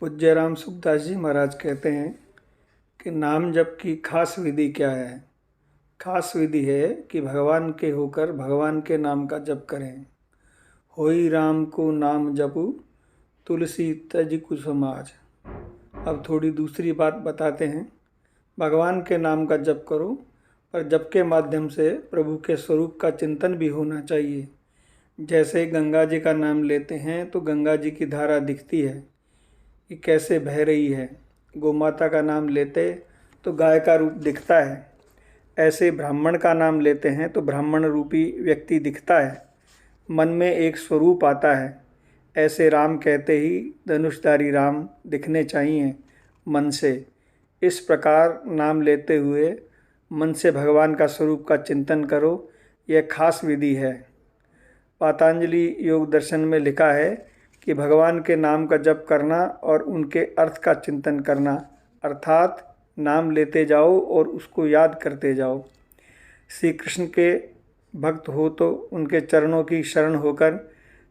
पूज्य राम सुखदास जी महाराज कहते हैं कि नाम जप की खास विधि क्या है। खास विधि है कि भगवान के होकर भगवान के नाम का जप करें। होई राम को नाम जपू, तुलसी तज कुसुमाज। अब थोड़ी दूसरी बात बताते हैं। भगवान के नाम का जप करो, पर जप के माध्यम से प्रभु के स्वरूप का चिंतन भी होना चाहिए। जैसे गंगा जी का नाम लेते हैं तो गंगा जी की धारा दिखती है कि कैसे बह रही है। गोमाता का नाम लेते तो गाय का रूप दिखता है। ऐसे ब्राह्मण का नाम लेते हैं तो ब्राह्मण रूपी व्यक्ति दिखता है, मन में एक स्वरूप आता है। ऐसे राम कहते ही धनुषधारी राम दिखने चाहिए मन से। इस प्रकार नाम लेते हुए मन से भगवान का स्वरूप का चिंतन करो, यह खास विधि है। पातंजलि योग दर्शन में लिखा है कि भगवान के नाम का जप करना और उनके अर्थ का चिंतन करना, अर्थात नाम लेते जाओ और उसको याद करते जाओ। श्री कृष्ण के भक्त हो तो उनके चरणों की शरण होकर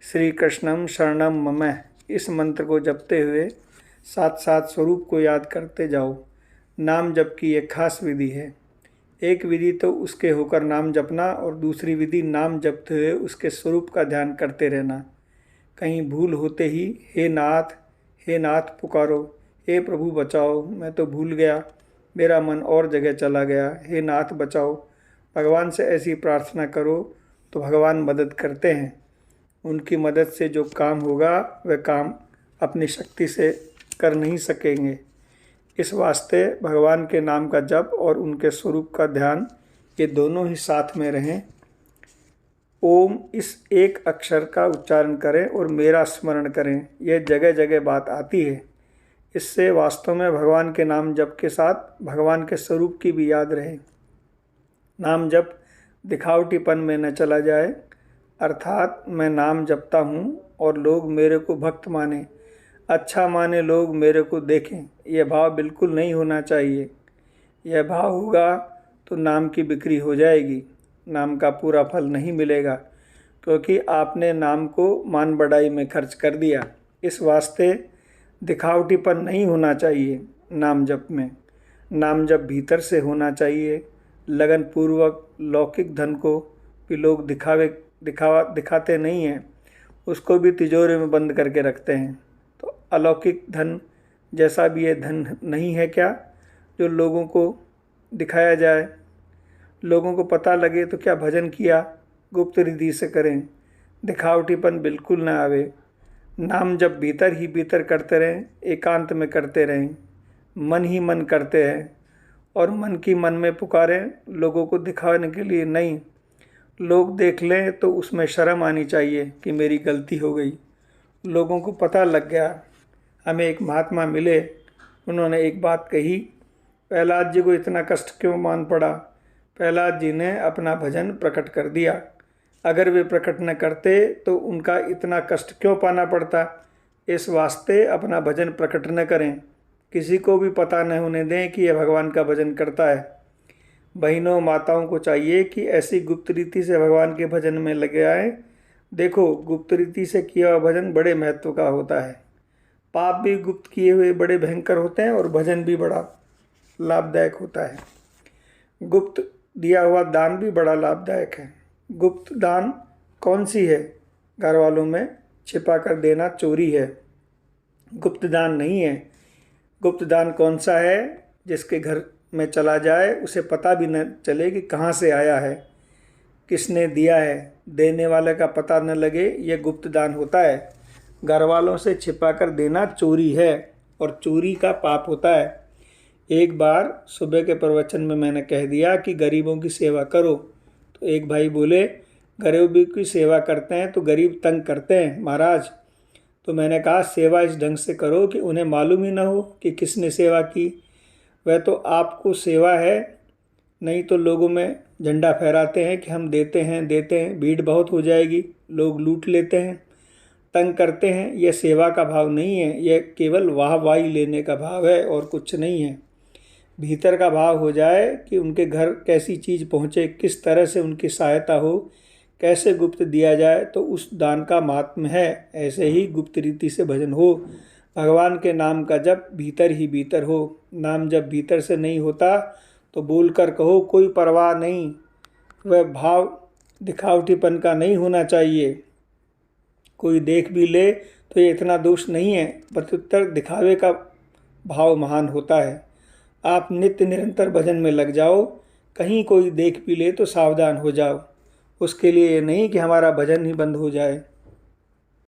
श्री कृष्णम शरणम मम इस मंत्र को जपते हुए साथ साथ स्वरूप को याद करते जाओ। नाम जप की एक खास विधि है। एक विधि तो उसके होकर नाम जपना और दूसरी विधि नाम जपते हुए उसके स्वरूप का ध्यान करते रहना। कहीं भूल होते ही हे नाथ पुकारो, हे प्रभु बचाओ, मैं तो भूल गया, मेरा मन और जगह चला गया, हे नाथ बचाओ। भगवान से ऐसी प्रार्थना करो तो भगवान मदद करते हैं। उनकी मदद से जो काम होगा वह काम अपनी शक्ति से कर नहीं सकेंगे। इस वास्ते भगवान के नाम का जप और उनके स्वरूप का ध्यान, ये दोनों ही साथ में रहें। ओम इस एक अक्षर का उच्चारण करें और मेरा स्मरण करें, यह जगह जगह बात आती है। इससे वास्तव में भगवान के नाम जप के साथ भगवान के स्वरूप की भी याद रहे। नाम जप दिखावटीपन में न चला जाए, अर्थात मैं नाम जपता हूँ और लोग मेरे को भक्त माने, अच्छा माने, लोग मेरे को देखें, यह भाव बिल्कुल नहीं होना चाहिए। यह भाव होगा तो नाम की बिक्री हो जाएगी, नाम का पूरा फल नहीं मिलेगा, क्योंकि आपने नाम को मान बढ़ाई में खर्च कर दिया। इस वास्ते दिखावटीपन नहीं होना चाहिए नाम जप में। नाम जप भीतर से होना चाहिए, लगन पूर्वक। लौकिक धन को भी लोग दिखाते नहीं हैं, उसको भी तिजोरी में बंद करके रखते हैं। तो अलौकिक धन जैसा भी ये धन नहीं है क्या जो लोगों को दिखाया जाए, लोगों को पता लगे। तो क्या भजन किया गुप्त रीति से करें, दिखावटीपन बिल्कुल ना आवे। नाम जब भीतर ही भीतर करते रहें, एकांत में करते रहें, मन ही मन करते हैं और मन की मन में पुकारें, लोगों को दिखाने के लिए नहीं। लोग देख लें तो उसमें शर्म आनी चाहिए कि मेरी गलती हो गई, लोगों को पता लग गया। हमें एक महात्मा मिले, उन्होंने एक बात कही, प्रहलाद जी को इतना कष्ट क्यों मान पड़ा। प्रहलाद जी ने अपना भजन प्रकट कर दिया, अगर वे प्रकट न करते तो उनका इतना कष्ट क्यों पाना पड़ता। इस वास्ते अपना भजन प्रकट न करें, किसी को भी पता न होने दें कि यह भगवान का भजन करता है। बहनों माताओं को चाहिए कि ऐसी गुप्त रीति से भगवान के भजन में लगे आए। देखो, गुप्त रीति से किया हुआ भजन बड़े महत्व का होता है। पाप भी गुप्त किए हुए बड़े भयंकर होते हैं और भजन भी बड़ा लाभदायक होता है। गुप्त दिया हुआ दान भी बड़ा लाभदायक है। गुप्त दान कौन सी है? घर वालों में छिपा कर देना चोरी है, गुप्त दान नहीं है। गुप्त दान कौन सा है? जिसके घर में चला जाए उसे पता भी न चले कि कहाँ से आया है, किसने दिया है, देने वाले का पता न लगे, यह गुप्त दान होता है। घर वालों से छिपा कर देना चोरी है और चोरी का पाप होता है। एक बार सुबह के प्रवचन में मैंने कह दिया कि गरीबों की सेवा करो, तो एक भाई बोले गरीबों की सेवा करते हैं तो गरीब तंग करते हैं महाराज। तो मैंने कहा सेवा इस ढंग से करो कि उन्हें मालूम ही ना हो कि किसने सेवा की। वह तो आपको सेवा है, नहीं तो लोगों में झंडा फहराते हैं कि हम देते हैं, भीड़ बहुत हो जाएगी, लोग लूट लेते हैं, तंग करते हैं। यह सेवा का भाव नहीं है, यह केवल वाहवाही लेने का भाव है और कुछ नहीं है। भीतर का भाव हो जाए कि उनके घर कैसी चीज़ पहुँचे, किस तरह से उनकी सहायता हो, कैसे गुप्त दिया जाए, तो उस दान का महात्म्य है। ऐसे ही गुप्त रीति से भजन हो, भगवान के नाम का जप भीतर ही भीतर हो। नाम जब भीतर से नहीं होता तो बोल कर कहो कोई परवाह नहीं। वह भाव दिखावटीपन का नहीं होना चाहिए। कोई देख भी ले तो ये इतना दोष नहीं है, प्रत्युत्तर दिखावे का भाव महान होता है। आप नित्य निरंतर भजन में लग जाओ, कहीं कोई देख भी ले तो सावधान हो जाओ। उसके लिए ये नहीं कि हमारा भजन ही बंद हो जाए।